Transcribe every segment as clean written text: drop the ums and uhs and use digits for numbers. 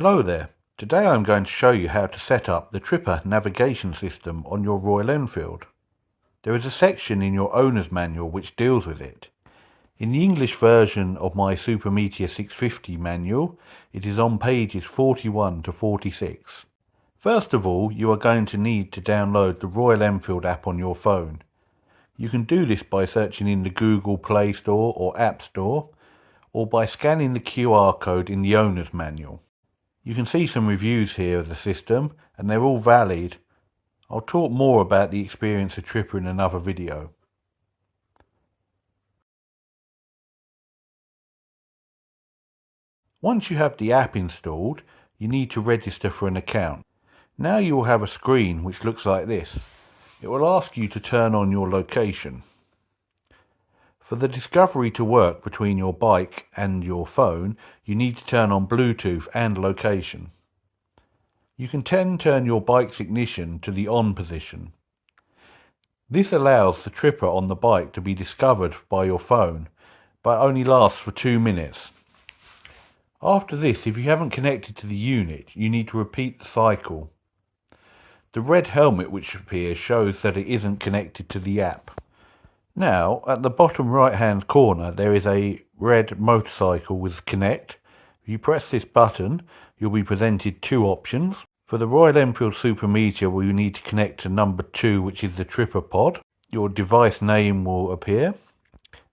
Hello there. Today I'm going to show you how to set up the Tripper navigation system on your Royal Enfield. There is a section in your owner's manual which deals with it. In the English version of my Super Meteor 650 manual, it is on pages 41 to 46. First of all, you are going to need to download the Royal Enfield app on your phone. You can do this by searching in the Google Play Store or App Store, or by scanning the QR code in the owner's manual. You can see some reviews here of the system, and they're all valid. I'll talk more about the experience of Tripper in another video. Once you have the app installed, you need to register for an account. Now you will have a screen which looks like this. It will ask you to turn on your location. For the discovery to work between your bike and your phone, you need to turn on Bluetooth and location. You can then turn your bike's ignition to the on position. This allows the Tripper on the bike to be discovered by your phone, but only lasts for 2 minutes. After this, if you haven't connected to the unit, you need to repeat the cycle. The red helmet which appears shows that it isn't connected to the app. Now, at the bottom right hand corner there is a red motorcycle with connect. If you press this button, you'll be presented two options. For the Royal Enfield Super Meteor, we need to connect to number 2, which is the Tripper pod. Your device name will appear.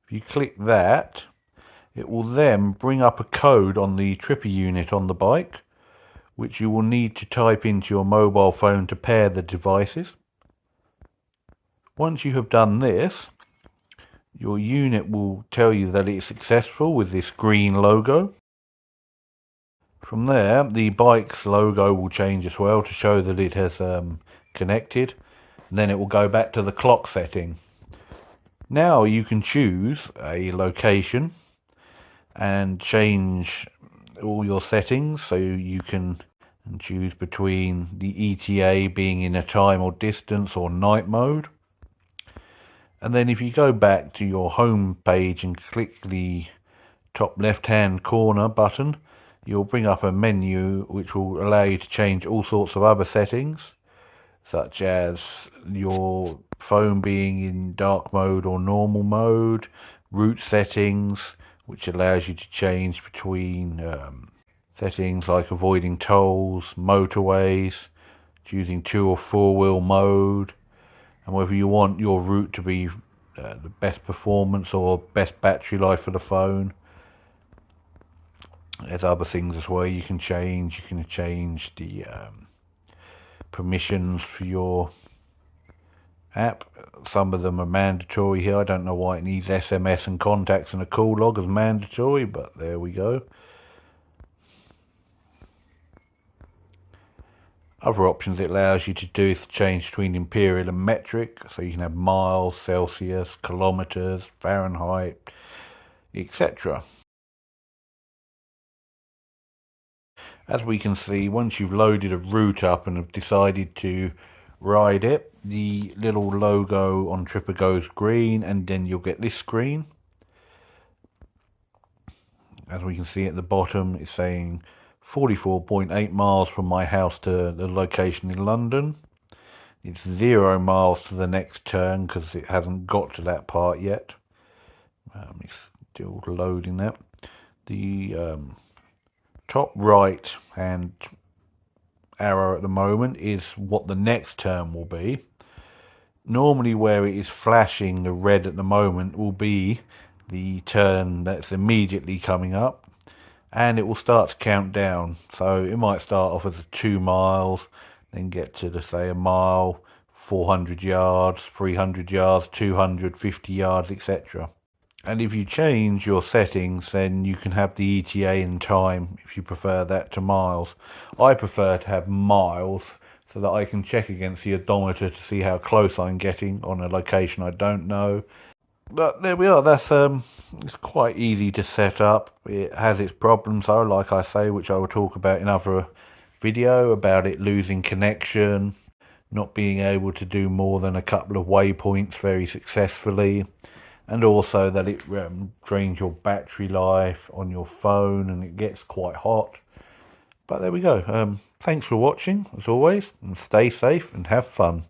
If you click that, it will then bring up a code on the Tripper unit on the bike, which you will need to type into your mobile phone to pair the devices. Once you have done this, your unit will tell you that it's successful with this green logo. From there, the bike's logo will change as well to show that it has connected. And then it will go back to the clock setting. Now you can choose a location and change all your settings, so you can choose between the ETA being in a time or distance or night mode. And then if you go back to your home page and click the top left hand corner button, you'll bring up a menu which will allow you to change all sorts of other settings, such as your phone being in dark mode or normal mode, route settings, which allows you to change between settings like avoiding tolls, motorways, choosing 2 or 4 wheel mode, and whether you want your route to be the best performance or best battery life for the phone. There's other things as well you can change. You can change the permissions for your app. Some of them are mandatory here. I don't know why it needs SMS and contacts and a call log as mandatory, but there we go. Other options it allows you to do is to change between imperial and metric, so you can have miles, Celsius, kilometers, Fahrenheit, etc. As we can see, once you've loaded a route up and have decided to ride it, the little logo on Tripper goes green, and then you'll get this screen. As we can see at the bottom, it's saying 44.8 miles from my house to the location in London. It's 0 miles to the next turn because it hasn't got to that part yet. It's still loading that. The top right hand arrow at the moment is what the next turn will be. Normally where it is flashing the red at the moment will be the turn that's immediately coming up, and it will start to count down. So it might start off as 2 miles, then get to say a mile, 400 yards, 300 yards, 250 yards, etc. And if you change your settings, then you can have the ETA in time if you prefer that to miles. I prefer to have miles so that I can check against the odometer to see how close I'm getting on a location I don't know. But there we are. That's it's quite easy to set up. It has its problems though, like I say, which I will talk about in another video, about it losing connection, not being able to do more than a couple of waypoints very successfully, and also that it drains your battery life on your phone and it gets quite hot. But there we go. Thanks for watching, as always, and stay safe and have fun.